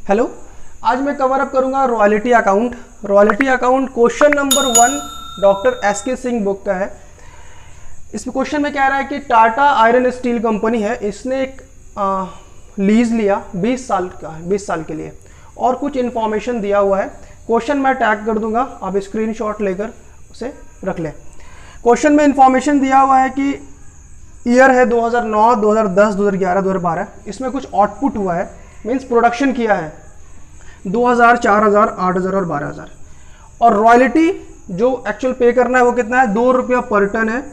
Hello, आज मैं cover up करूंगा royalty account. Royalty account question number 1 doctor S K. Singh book का है। इस क्वेश्चन में कह रहा है कि टाटा आयरन स्टील कंपनी है, इसने एक लीज लिया 20 साल का, 20 साल के लिए, और कुछ इन्फॉर्मेशन दिया हुआ है। क्वेश्चन मैं टैग कर दूंगा, आप स्क्रीनशॉट लेकर उसे रख लें। क्वेश्चन में इन्फॉर्मेशन दिया हुआ है कि ईयर है 2009, 2010, 2011, 2012। इसमें कुछ आउटपुट हुआ है, मीन्स प्रोडक्शन किया है 2000, 4000, 8000 और 12000। और रॉयल्टी जो एक्चुअल पे करना है वो कितना है, 2 रुपया पर टन है।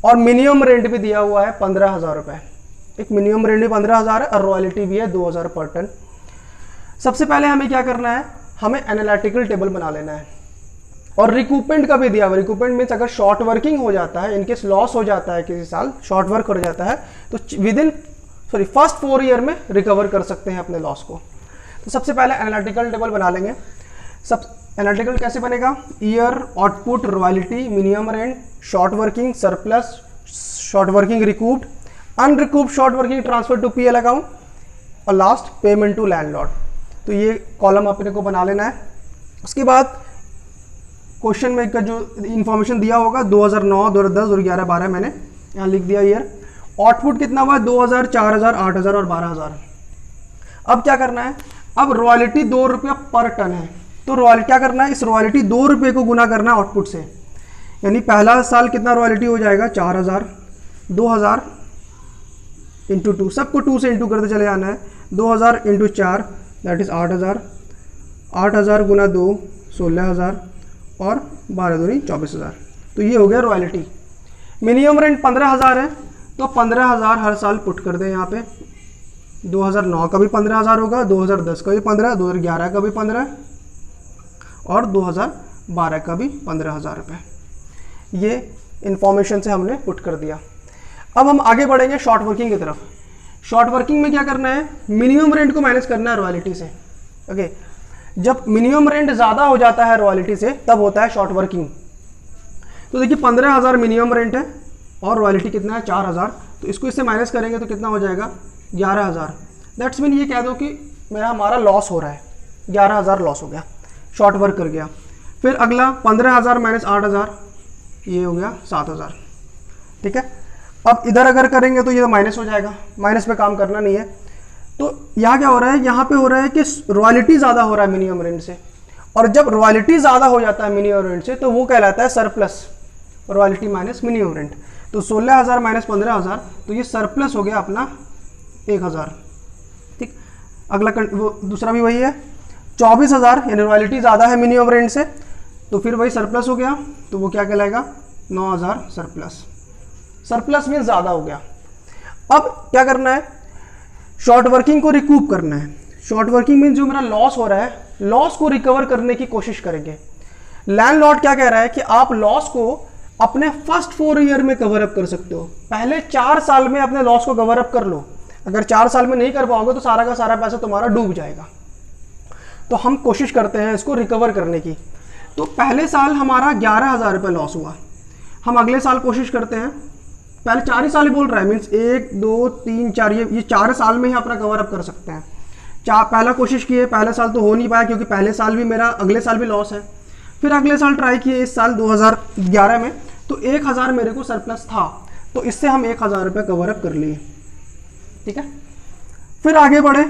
और मिनिमम रेंट भी दिया हुआ है 15,000 रुपये। एक मिनिमम रेंट भी 15,000 है और रॉयल्टी भी है 2000 पर टन। सबसे पहले हमें क्या करना है, हमें एनालिटिकल टेबल बना लेना है। और रिकूपमेंट का भी दिया हुआ। रिकूपमेंट मीन्स अगर शॉर्ट वर्किंग हो जाता है, इनकेस लॉस हो जाता है, किसी साल शॉर्ट वर्क हो जाता है, तो फर्स्ट 4 ईयर में रिकवर कर सकते हैं अपने लॉस को। तो सबसे पहले एनालिटिकल टेबल बना लेंगे। सब एनालिटिकल कैसे बनेगा, year, output, royalty, minimum rent, short working, surplus, short working recouped, unrecouped short working transfer to PL account, और लास्ट पेमेंट टू लैंडलॉर्ड। तो ये कॉलम अपने को बना लेना है। उसके बाद क्वेश्चन में का जो इन्फॉर्मेशन दिया होगा 2009, 2010, 2011, 12 मैंने यहाँ लिख दिया ईयर। आउटपुट कितना हुआ, 2000, 4000, 8000 और 12000। अब क्या करना है, अब रॉयल्टी 2 रुपया पर टन है, तो रॉयल्टी क्या करना है, इस रॉयल्टी 2 रुपये को गुना करना है आउटपुट से। यानी पहला साल कितना रॉयल्टी हो जाएगा, 4000, 2000 इंटू 2, सबको 2 से इंटू करते चले जाना है। 2000 इंटू 4 दैट इज 8000, 8000 गुना 2 16,000 और 12 दूनी 24,000। तो ये हो गया रॉयल्टी। मिनिमम रेंट 15,000 है, तो 15,000 हर साल पुट कर दें यहाँ पे। 2009 का भी 15,000 होगा, 2010 का भी 15, 2011 का भी 15 और 2012 का भी 15,000 रुपये। ये इन्फॉर्मेशन से हमने पुट कर दिया। अब हम आगे बढ़ेंगे शॉर्ट वर्किंग की तरफ। शॉर्ट वर्किंग में क्या करना है, मिनिमम रेंट को माइनस करना है रॉयल्टी से। ओके, जब मिनिमम रेंट ज़्यादा हो जाता है रॉयल्टी से तब होता है शॉर्ट वर्किंग। तो देखिए 15,000 मिनिमम रेंट है और रॉयल्टी कितना है, 4,000। तो इसको इससे माइनस करेंगे तो कितना हो जाएगा, 11,000। दैट्स मीन ये कह दो कि हमारा लॉस हो रहा है, 11,000 लॉस हो गया, शॉर्ट वर्क कर गया। फिर अगला 15,000 माइनस 8,000, ये हो गया 7,000। ठीक है, अब इधर अगर करेंगे तो ये माइनस हो जाएगा, माइनस पे काम करना नहीं है। तो यहाँ क्या हो रहा है, यहाँ पे हो रहा है कि रॉयल्टी ज़्यादा हो रहा है मिनिमम रेंट से, और जब रॉयल्टी ज़्यादा हो जाता है मिनिमम रेंट से तो वो कहलाता है surplus, royalty minus minimum rent. तो 16,000 माइनस 15,000, तो ये सरप्लस हो गया अपना 1,000। ठीक, अगला वो दूसरा भी वही है, 24,000 यानी रॉयल्टी ज़्यादा है मिनिमम रेंट से, तो फिर वही सरप्लस हो गया, तो वो क्या कहलाएगा, 9,000 सरप्लस। सरप्लस में ज़्यादा हो गया। अब क्या करना है, शॉर्ट वर्किंग को रिकूप करना है। शॉर्ट वर्किंग में जो मेरा लॉस हो रहा है, लॉस को रिकवर करने की कोशिश करेंगे। लैंडलॉर्ड क्या कह रहा है कि आप लॉस को अपने फर्स्ट 4 ईयर में कवर अप कर सकते हो। पहले 4 साल में अपने लॉस को कवर अप कर लो। अगर 4 साल में नहीं कर पाओगे तो सारा का सारा पैसा तुम्हारा डूब जाएगा। तो हम कोशिश करते हैं इसको रिकवर करने की। तो पहले साल हमारा 11,000 रुपये लॉस हुआ। हम अगले साल कोशिश करते हैं, पहले 4 ही साल ही बोल रहा है, मीन्स 1, 2, 3, 4, ये 4 साल में ही अपना कवर अप कर सकते हैं। पहला कोशिश किए, पहले साल तो हो नहीं पाया क्योंकि पहले साल भी मेरा, अगले साल भी लॉस है। फिर अगले साल ट्राई किए, इस साल 2011 में, तो 1,000 मेरे को सरप्लस था, तो इससे हम 1,000 रुपये कवर अप कर लिए। ठीक है, फिर आगे बढ़े,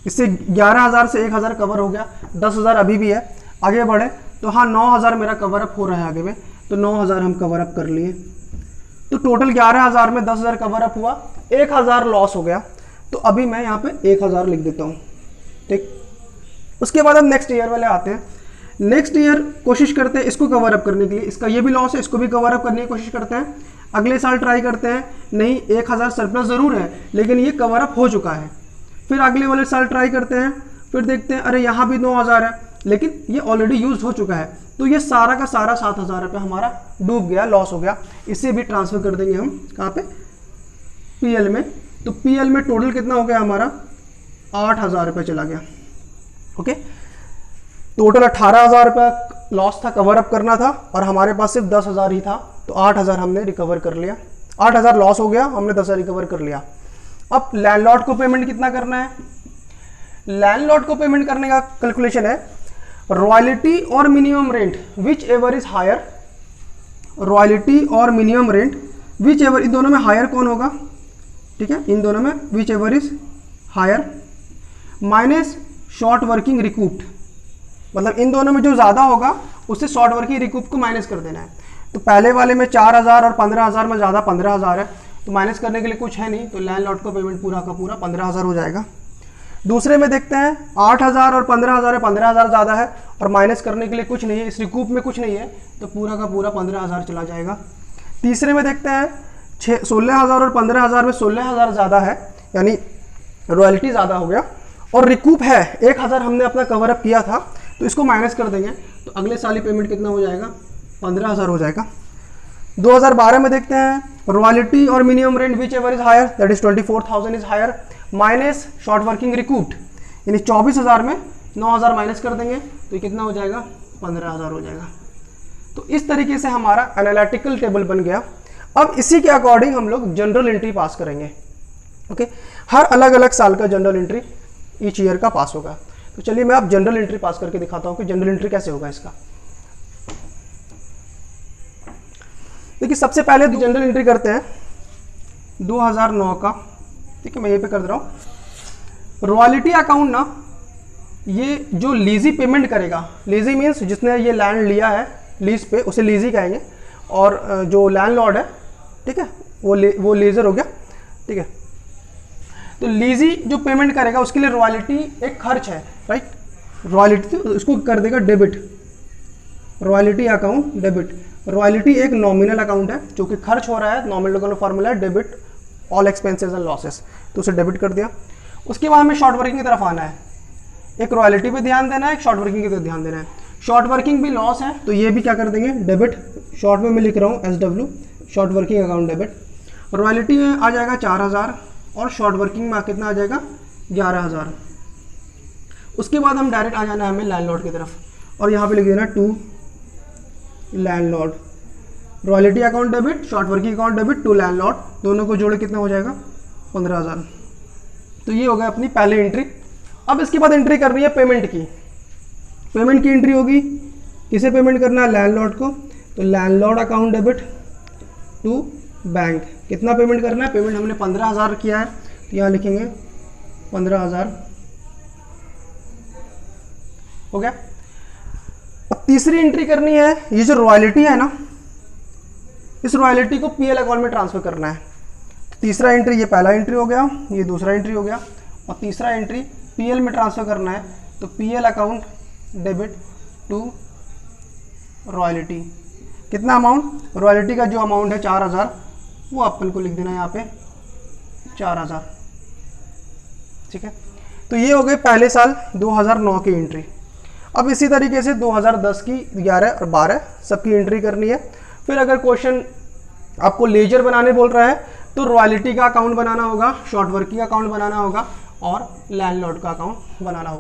इससे 11,000 से 1,000 कवर हो गया, 10,000 अभी भी है। आगे बढ़े तो हाँ 9,000 मेरा कवर अप हो रहा है आगे में, तो 9,000 हम कवर अप कर लिए। तो टोटल 11,000 में 10,000 कवर अप हुआ, 1,000 लॉस हो गया। तो अभी मैं यहाँ पे 1,000 लिख देता हूँ। ठीक, उसके बाद हम नेक्स्ट ईयर वाले आते हैं। नेक्स्ट ईयर कोशिश करते हैं इसको कवर अप करने के लिए, इसका ये भी लॉस है, इसको भी कवर अप करने की कोशिश करते हैं। अगले साल ट्राई करते हैं, नहीं 1,000 सरप्लस ज़रूर है लेकिन ये कवर अप हो चुका है। फिर अगले वाले साल ट्राई करते हैं, फिर देखते हैं अरे यहाँ भी 9,000 है लेकिन ये ऑलरेडी यूज हो चुका है, तो ये सारा का सारा 7,000 रुपये हमारा डूब गया, लॉस हो गया। इसे भी ट्रांसफर कर देंगे हम कहाँ पे, पीएल में। तो पीएल में टोटल कितना हो गया हमारा, 8,000 रुपये चला गया। ओके, टोटल 18,000 रुपये लॉस था, कवर अप करना था, और हमारे पास सिर्फ 10,000 ही था, तो 8,000 हमने रिकवर कर लिया। 8,000 लॉस हो गया, हमने 10,000 रिकवर कर लिया। अब लैंडलॉर्ड को पेमेंट कितना करना है, लैंडलॉर्ड को पेमेंट करने का कैलकुलेशन है रॉयल्टी और minimum rent whichever is higher, royalty और मिनिमम रेंट विच एवर, इन दोनों में हायर कौन होगा, ठीक है, इन दोनों में whichever is higher minus short working recouped, मतलब इन दोनों में जो ज़्यादा होगा उससे शॉर्ट वर्किंग रिकूप को माइनस कर देना है। तो पहले वाले में 4000 और 15000 में ज़्यादा 15000 है, तो माइनस करने के लिए कुछ है नहीं, तो लैंडलॉर्ड को पेमेंट पूरा का पूरा 15000 हो जाएगा। दूसरे में देखते हैं 8000 और 15000 है, 15000 ज़्यादा है और माइनस करने के लिए कुछ नहीं है, इस रिकूप में कुछ नहीं है, तो पूरा का पूरा 15000 चला जाएगा। तीसरे में देखते हैं 16000 और 15000 में 16000 ज़्यादा है, यानी रॉयल्टी ज़्यादा हो गया, और रिकूप है 1000 हमने अपना कवर अप किया था, तो इसको माइनस कर देंगे, तो अगले साल ही पेमेंट कितना हो जाएगा, 15000 हो जाएगा। 2012 में देखते हैं रॉयल्टी और minimum rent whichever is higher, that is 24000 is higher minus short working recouped, यानी 24000 में 9000 माइनस कर देंगे, तो ये कितना हो जाएगा, 15000 हो जाएगा। तो इस तरीके से हमारा एनालिटिकल टेबल बन गया। अब इसी के अकॉर्डिंग हम लोग जनरल एंट्री पास करेंगे। ओके, हर अलग अलग साल का जनरल एंट्री ईच ईयर का पास होगा। तो चलिए मैं अब जनरल एंट्री पास करके दिखाता हूँ कि जनरल एंट्री कैसे होगा इसका। देखिए सबसे पहले जनरल एंट्री करते हैं 2009 का, ठीक है, मैं ये पे कर दे रहा हूँ। रॉयल्टी अकाउंट ना, ये जो लीजी पेमेंट करेगा, लीजी मीन्स जिसने ये लैंड लिया है लीज पे उसे लीजी कहेंगे, और जो लैंडलॉर्ड है, ठीक है, वो लीजर हो गया, ठीक है। तो लीजी जो पेमेंट करेगा उसके लिए रॉयल्टी एक खर्च है, राइट, रॉयल्टी तो इसको कर देगा debit, royalty account debit. Royalty एक नॉमिनल अकाउंट है जो कि खर्च हो रहा है, नॉमिनल का फॉर्मूला है debit all expenses and losses, तो उसे डेबिट कर दिया। उसके बाद हमें शॉर्ट वर्किंग की तरफ आना है, एक रॉयल्टी पे ध्यान देना है, एक शॉर्ट वर्किंग की तरफ ध्यान देना है। शॉर्ट वर्किंग भी लॉस है, तो ये भी क्या कर देंगे, डेबिट, शॉर्ट में मैं लिख रहा हूँ SW, short working account debit. Royalty में आ जाएगा 4000 और शॉर्ट वर्किंग में कितना आ जाएगा 11000। उसके बाद हम डायरेक्ट आ जाना है हमें लैंडलॉर्ड की तरफ, और यहाँ पे लिख देना to landlord, royalty account debit, short working account debit to landlord, दोनों को जोड़े कितना हो जाएगा 15000। तो ये हो गया अपनी पहली एंट्री। अब इसके बाद एंट्री करनी है पेमेंट की। पेमेंट की एंट्री होगी, किसे पेमेंट करना है, लैंडलॉर्ड को, तो landlord account debit to bank, कितना पेमेंट करना है, पेमेंट हमने 15000 किया है, तो यहाँ लिखेंगे 15000 हो गया। अब तीसरी एंट्री करनी है, ये जो रॉयल्टी है ना, इस रॉयल्टी को PL अकाउंट में ट्रांसफर करना है। तो तीसरा एंट्री, ये पहला एंट्री हो गया, ये दूसरा एंट्री हो गया, और तीसरा एंट्री PL में ट्रांसफर करना है, तो PL account debit to royalty, कितना अमाउंट, रॉयल्टी का जो अमाउंट है 4000, वो अपन को लिख देना है यहाँ पे 4000, ठीक है। तो ये हो गए पहले साल 2009 की एंट्री। अब इसी तरीके से 2010 की 11 और 12 सबकी एंट्री करनी है। फिर अगर क्वेश्चन आपको लेजर बनाने बोल रहा है तो रॉयल्टी का अकाउंट बनाना होगा, शॉर्ट वर्किंग अकाउंट बनाना होगा और लैंडलॉर्ड का अकाउंट बनाना होगा।